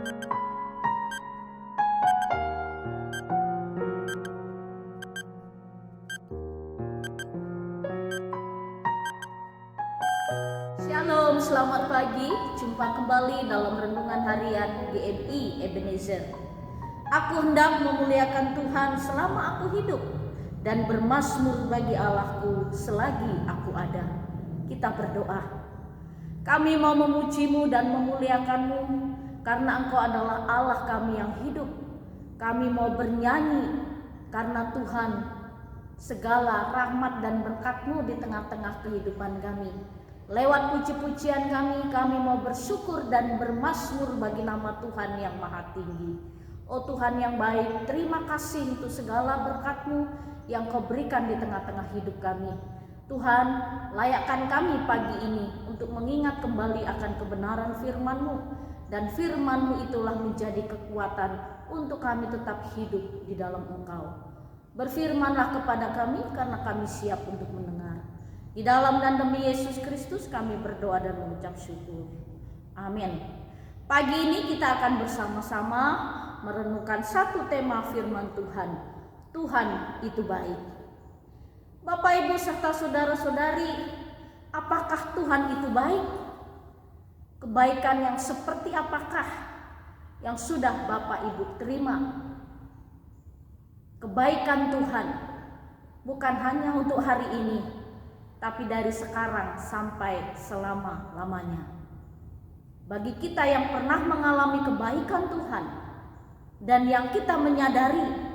Shalom, selamat pagi. Jumpa kembali dalam renungan harian GMI Ebenezer. Aku hendak memuliakan Tuhan selama aku hidup dan bermazmur bagi Allahku selagi aku ada. Kita berdoa. Kami mau memuji-Mu dan memuliakan-Mu karena Engkau adalah Allah kami yang hidup. Kami mau bernyanyi karena Tuhan segala rahmat dan berkat-Mu di tengah-tengah kehidupan kami. Lewat puji-pujian kami mau bersyukur dan bermazmur bagi nama Tuhan yang maha tinggi. Oh Tuhan yang baik, terima kasih untuk segala berkat-Mu yang Kau berikan di tengah-tengah hidup kami. Tuhan, layakkan kami pagi ini untuk mengingat kembali akan kebenaran firman-Mu. Dan firman-Mu itulah menjadi kekuatan untuk kami tetap hidup di dalam Engkau. Berfirmanlah kepada kami karena kami siap untuk mendengar. Di dalam dan demi Yesus Kristus kami berdoa dan mengucap syukur. Amin. Pagi ini kita akan bersama-sama merenungkan satu tema firman Tuhan. Tuhan itu baik. Bapak, Ibu, serta saudara-saudari, apakah Tuhan itu baik? Kebaikan yang seperti apakah yang sudah Bapak Ibu terima? Kebaikan Tuhan bukan hanya untuk hari ini, tapi dari sekarang sampai selama-lamanya. Bagi kita yang pernah mengalami kebaikan Tuhan dan yang kita menyadari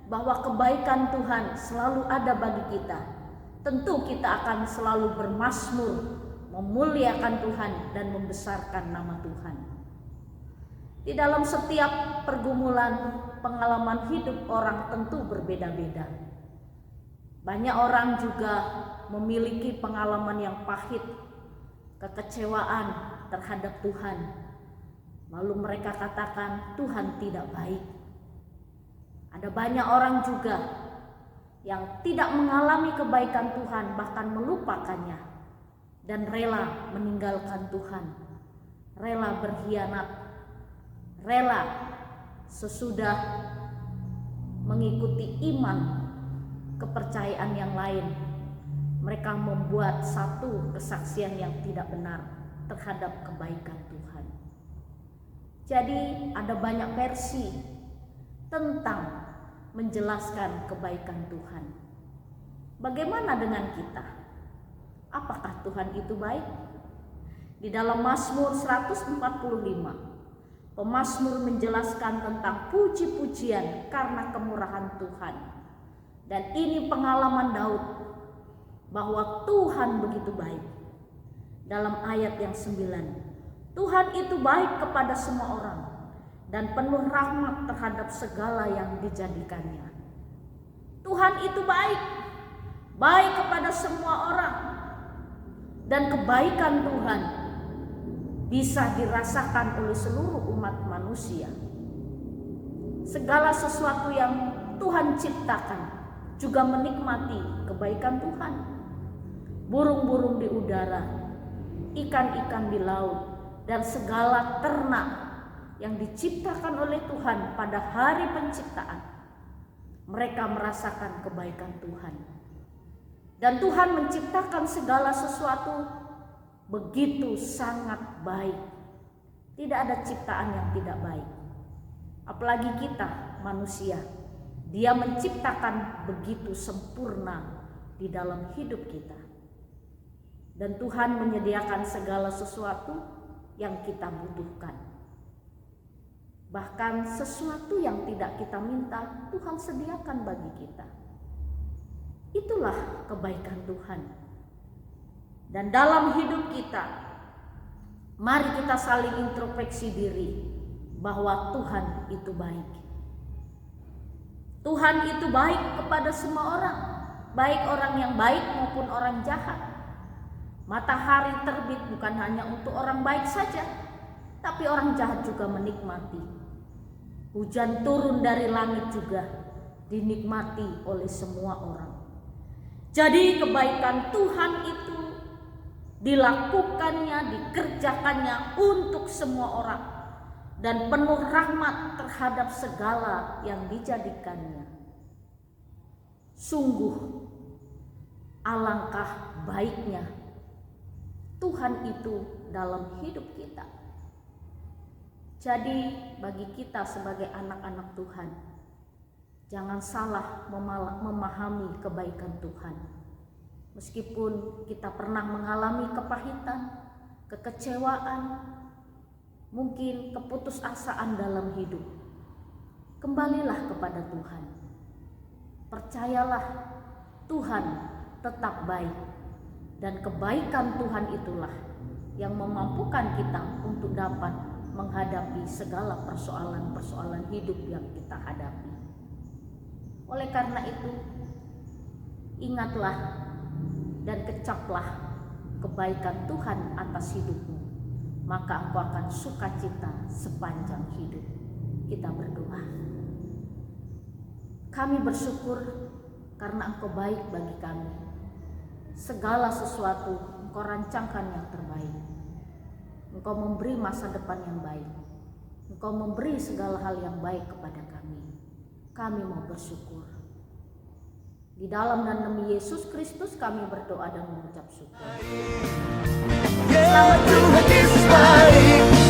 bahwa kebaikan Tuhan selalu ada bagi kita, tentu kita akan selalu bermazmur, memuliakan Tuhan dan membesarkan nama Tuhan. Di dalam setiap pergumulan, pengalaman hidup orang tentu berbeda-beda. Banyak orang juga memiliki pengalaman yang pahit, kekecewaan terhadap Tuhan. Lalu mereka katakan Tuhan tidak baik. Ada banyak orang juga yang tidak mengalami kebaikan Tuhan, bahkan melupakannya dan rela meninggalkan Tuhan, rela berkhianat, rela sesudah mengikuti iman kepercayaan yang lain, mereka membuat satu kesaksian yang tidak benar terhadap kebaikan Tuhan. Jadi ada banyak versi tentang menjelaskan kebaikan Tuhan. Bagaimana dengan kita? Apakah Tuhan itu baik? Di dalam Mazmur 145, pemazmur menjelaskan tentang puji-pujian karena kemurahan Tuhan. Dan ini pengalaman Daud bahwa Tuhan begitu baik. Dalam ayat yang 9, Tuhan itu baik kepada semua orang dan penuh rahmat terhadap segala yang dijadikannya. Tuhan itu baik, baik kepada semua orang, dan kebaikan Tuhan bisa dirasakan oleh seluruh umat manusia. Segala sesuatu yang Tuhan ciptakan juga menikmati kebaikan Tuhan. Burung-burung di udara, ikan-ikan di laut, dan segala ternak yang diciptakan oleh Tuhan pada hari penciptaan, mereka merasakan kebaikan Tuhan. Dan Tuhan menciptakan segala sesuatu begitu sangat baik. Tidak ada ciptaan yang tidak baik. Apalagi kita manusia, Dia menciptakan begitu sempurna di dalam hidup kita. Dan Tuhan menyediakan segala sesuatu yang kita butuhkan. Bahkan sesuatu yang tidak kita minta, Tuhan sediakan bagi kita. Itulah kebaikan Tuhan. Dan dalam hidup kita, mari kita saling introspeksi diri bahwa Tuhan itu baik. Tuhan itu baik kepada semua orang, baik orang yang baik maupun orang jahat. Matahari terbit bukan hanya untuk orang baik saja, tapi orang jahat juga menikmati. Hujan turun dari langit juga dinikmati oleh semua orang. Jadi kebaikan Tuhan itu dilakukannya, dikerjakannya untuk semua orang. dan penuh rahmat terhadap segala yang dijadikannya. Sungguh alangkah baiknya Tuhan itu dalam hidup kita. Jadi bagi kita sebagai anak-anak Tuhan, jangan salah memahami kebaikan Tuhan. Meskipun kita pernah mengalami kepahitan, kekecewaan, mungkin keputusasaan dalam hidup, kembalilah kepada Tuhan. Percayalah, Tuhan tetap baik, dan kebaikan Tuhan itulah yang memampukan kita untuk dapat menghadapi segala persoalan-persoalan hidup yang kita hadapi. Oleh karena itu, ingatlah dan kecaplah kebaikan Tuhan atas hidupmu, maka engkau akan sukacita sepanjang hidup. Kita berdoa. Kami bersyukur karena Engkau baik bagi kami. Segala sesuatu Engkau rancangkan yang terbaik. Engkau memberi masa depan yang baik. Engkau memberi segala hal yang baik kepada kami. Kami mau bersyukur. Di dalam dan demi Yesus Kristus kami berdoa dan mengucap syukur. Ya Tuhan Yesus baik.